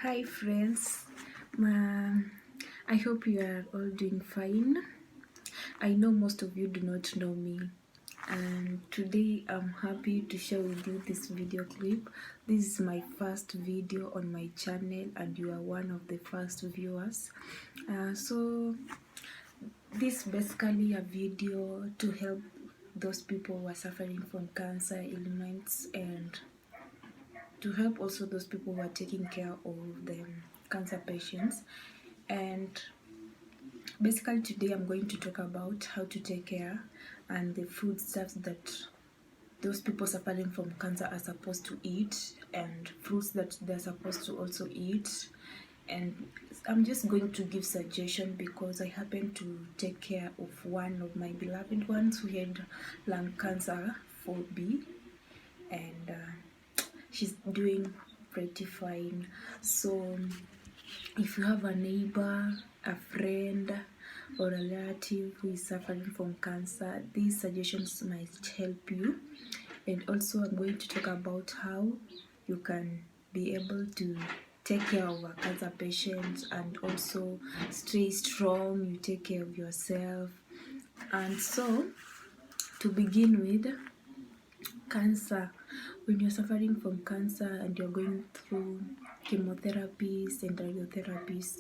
Hi friends, I hope you are all doing fine. I know most of you do not know me, and today I'm happy to share with you this video clip. This is my first video on my channel and you are one of the first viewers. So this is basically a video to help those people who are suffering from cancer ailments and to help also those people who are taking care of the cancer patients. And basically today I'm going to talk about how to take care and the food stuffs that those people suffering from cancer are supposed to eat, and fruits that they're supposed to also eat. And I'm just going to give suggestion because I happen to take care of one of my beloved ones who had lung cancer 4B, and she's doing pretty fine. So if you have a neighbor, a friend, or a relative who is suffering from cancer, these suggestions might help you. And also I'm going to talk about how you can be able to take care of a cancer patient and also stay strong, you take care of yourself. And so to begin with, cancer, when you're suffering from cancer and you're going through chemotherapies and radiotherapies,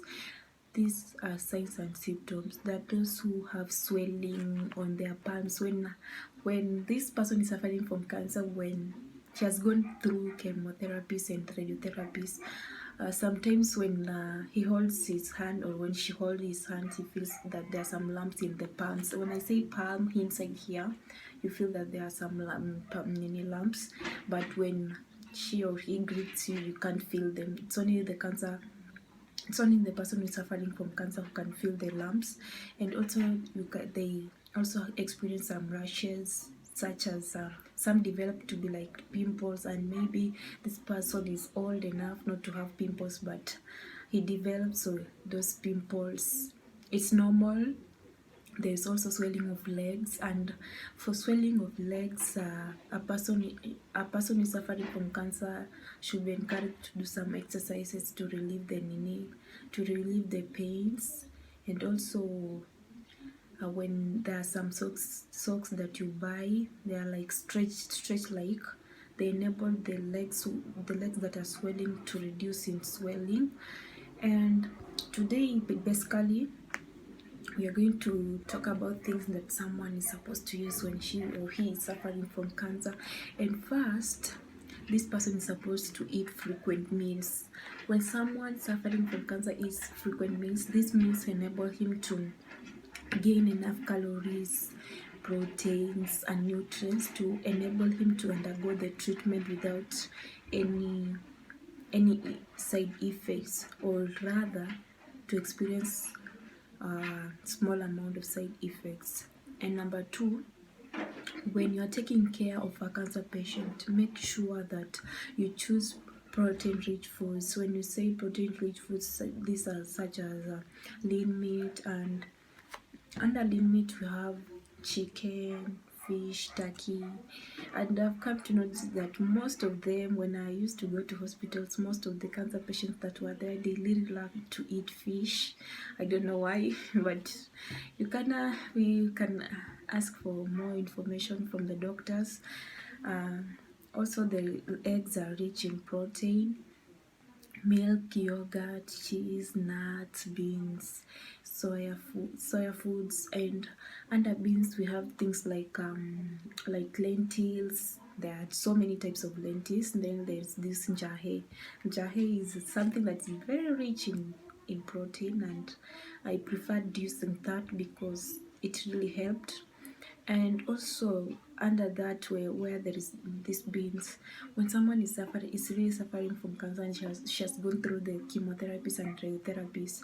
these are signs and symptoms that those who have swelling on their palms, when this person is suffering from cancer, when she has gone through chemotherapies and radiotherapies, sometimes when he holds his hand or when she holds his hand, he feels that there are some lumps in the palms. When I say palm, inside here, you feel that there are some lumps, but when she or he greets you, you can't feel them. It's only the person who is suffering from cancer who can feel the lumps. And also they also experience some rashes, such as some develop to be like pimples, and maybe this person is old enough not to have pimples, but he develops those pimples. It's normal. There's also swelling of legs, and for swelling of legs, a person who is suffering from cancer should be encouraged to do some exercises to relieve the pains. And also when there are some socks that you buy, they are like stretch like, they enable the legs that are swelling to reduce in swelling. And today basically we are going to talk about things that someone is supposed to use when she or he is suffering from cancer. And first, this person is supposed to eat frequent meals. When someone suffering from cancer eats frequent meals, these meals enable him to gain enough calories, proteins, and nutrients to enable him to undergo the treatment without any side effects, or rather to experience small amount of side effects. And number two, when you are taking care of a cancer patient, make sure that you choose protein rich foods. When you say protein rich foods, these are such as lean meat, and under lean meat we have chicken, fish, turkey. And I've come to notice that most of them, when I used to go to hospitals, most of the cancer patients that were there, they really love to eat fish. I don't know why, but we can ask for more information from the doctors. Also the eggs are rich in protein. Milk, yogurt, cheese, nuts, beans, soya foods. And under beans we have things like lentils. There are so many types of lentils. Then there's this njahe. Njahe is something that is very rich in protein, and I preferred using that because it really helped. And also under that way, where there is these beans, when someone is really suffering from cancer and she has gone through the chemotherapies and radiotherapies,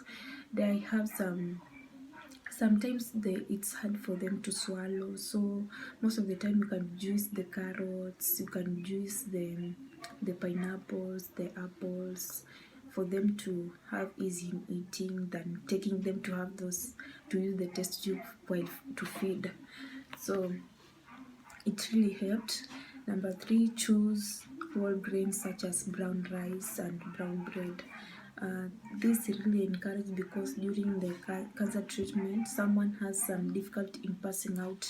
they have sometimes it's hard for them to swallow. So most of the time you can juice the carrots, you can juice the pineapples, the apples, for them to have easy in eating than taking them to have those, to use the test tube while to feed. So it really helped. Number three, choose whole grains such as brown rice and brown bread. This really encouraged because during the cancer treatment, someone has some difficulty in passing out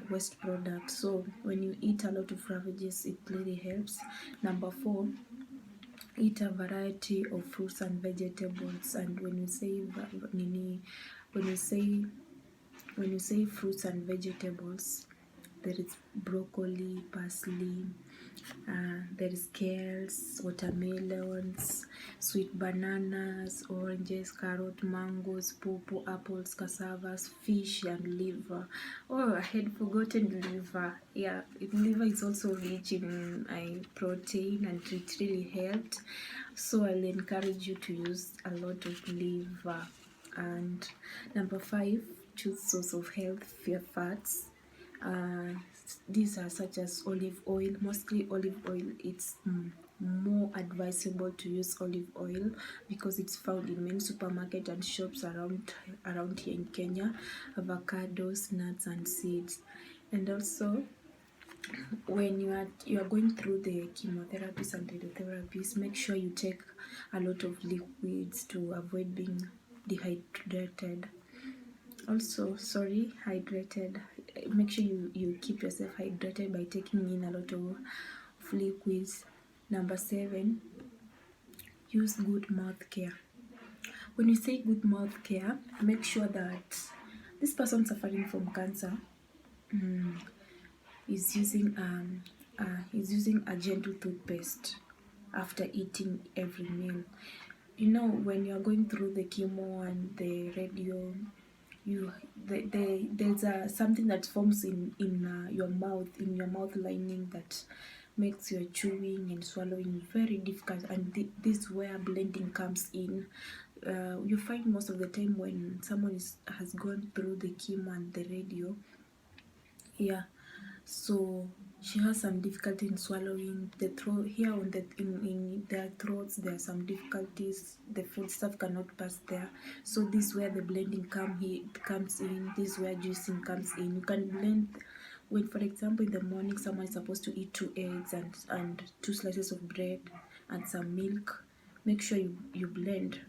waste products. So when you eat a lot of ravagers, it really helps. Number 4, eat a variety of fruits and vegetables. And when you say when you say fruits and vegetables, there is broccoli, parsley, there is kales, watermelons, sweet bananas, oranges, carrot, mangoes, pawpaw, apples, cassavas, fish, and liver. Oh, I had forgotten liver. Yeah, liver is also rich in protein, and it really helped. So I'll encourage you to use a lot of liver. And number 5, choose source of healthy fats. These are such as olive oil. Mostly olive oil, it's more advisable to use olive oil because it's found in many supermarket and shops around here in Kenya. Avocados, nuts, and seeds. And also, when you are going through the chemotherapies and radiotherapies, make sure you take a lot of liquids to avoid being dehydrated. Also, hydrated. Make sure you keep yourself hydrated by taking in a lot of liquids. Number 7, use good mouth care. When you say good mouth care, make sure that this person suffering from cancer is using a gentle toothpaste after eating every meal. You know, when you are going through the chemo and the radio, there's something that forms in your mouth lining, that makes your chewing and swallowing very difficult, and this is where blending comes in. You find most of the time when someone has gone through the chemo and the radio, so she has some difficulty in swallowing. The throat here in their throats, there are some difficulties. The food stuff cannot pass there. So this is where the blending comes in. This is where juicing comes in. You can blend when, for example, in the morning someone is supposed to eat 2 eggs and 2 slices of bread and some milk. Make sure you blend.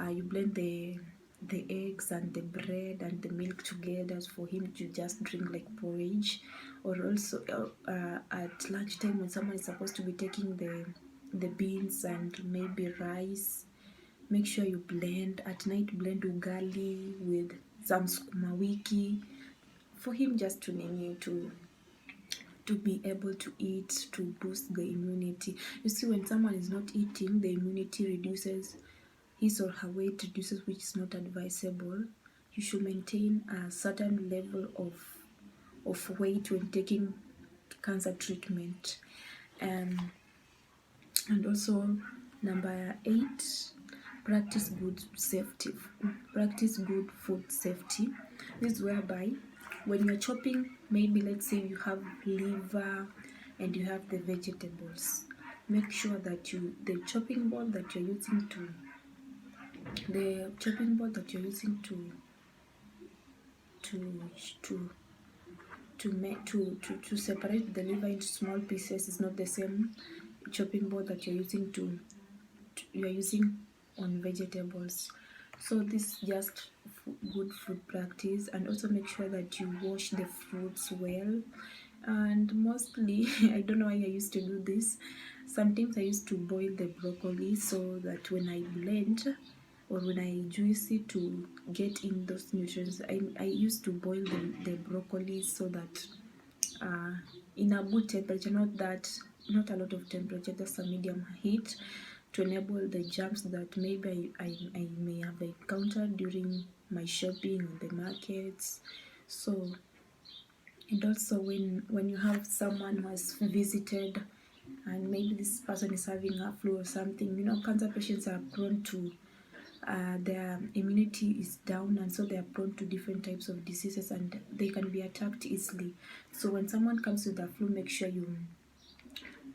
You blend the eggs and the bread and the milk together for him to just drink like porridge. Or also at lunchtime, when someone is supposed to be taking the beans and maybe rice, make sure you blend. At night, blend ugali with some sukuma wiki for him just to be able to eat, to boost the immunity. You see, when someone is not eating, the immunity reduces, his or her weight reduces, which is not advisable. You should maintain a certain level of weight when taking cancer treatment. And also, number 8, practice good food safety. This is whereby when you're chopping, maybe let's say you have liver and you have the vegetables, make sure that the chopping board that you're using to separate the liver into small pieces is not the same chopping board that you're using on vegetables. So this is just good food practice. And also make sure that you wash the fruits well. And mostly I don't know why I used to do this. Sometimes I used to boil the broccoli so that when I blend or when I juice it to get in those nutrients, I used to boil the broccoli so that in a good temperature, not a lot of temperature, just a medium heat, to enable the germs that maybe I may have encountered during my shopping in the markets. So, and also when you have someone who has visited and maybe this person is having a flu or something, you know, cancer patients are prone to their immunity is down, and so they are prone to different types of diseases and they can be attacked easily. So when someone comes with the flu, make sure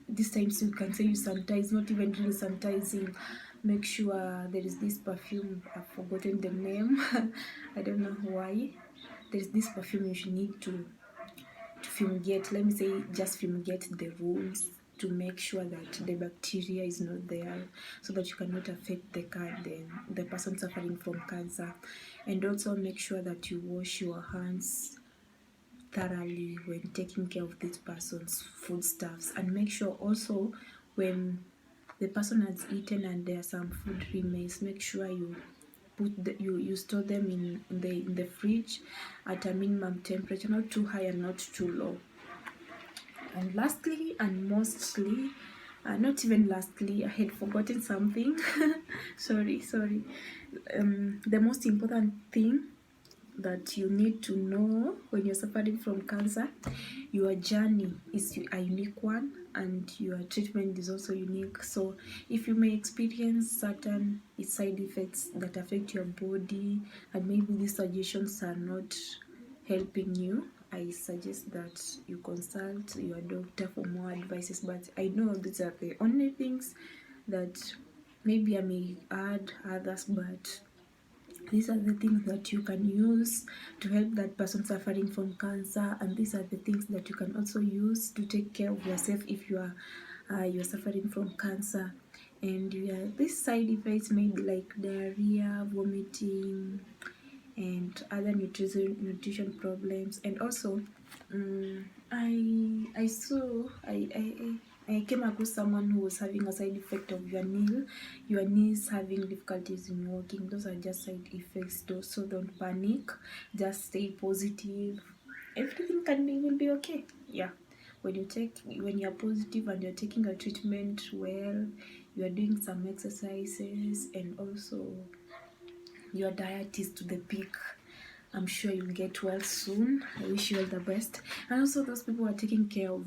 this time so you can say you sanitize, not even really sanitizing. Make sure there is this perfume, I've forgotten the name I don't know why. There's this perfume you should need to fumigate, let me say just fumigate the rooms to make sure that the bacteria is not there, so that you cannot affect the person suffering from cancer. And also make sure that you wash your hands thoroughly when taking care of this person's foodstuffs, and make sure also when the person has eaten and there are some food remains, make sure you you store them in the fridge at a minimum temperature, not too high and not too low. And lastly and mostly, not even lastly, I had forgotten something. sorry. The most important thing that you need to know when you're suffering from cancer, your journey is a unique one, and your treatment is also unique. So if you may experience certain side effects that affect your body, and maybe these suggestions are not helping you, I suggest that you consult your doctor for more advices. But I know these are the only things that maybe I may add others, but these are the things that you can use to help that person suffering from cancer, and these are the things that you can also use to take care of yourself if you're suffering from cancer. And these side effects may be like diarrhea, vomiting, and other nutrition problems. And also, I saw I came across someone who was having a side effect of your knees having difficulties in walking. Those are just side effects though, so don't panic. Just stay positive. Everything will be okay. Yeah. When you're positive and you're taking your treatment well, you are doing some exercises, and also your diet is to the peak, I'm sure you'll get well soon. I wish you all the best. And also those people who are taking care of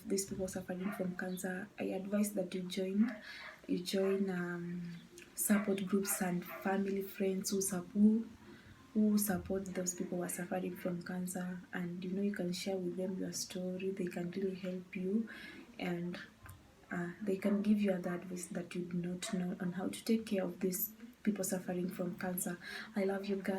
these people suffering from cancer, I advise that you join support groups and family friends who support those people who are suffering from cancer. And you can share with them your story. They can really help you, and they can give you other advice that you do not know on how to take care of these people suffering from cancer. I love you guys.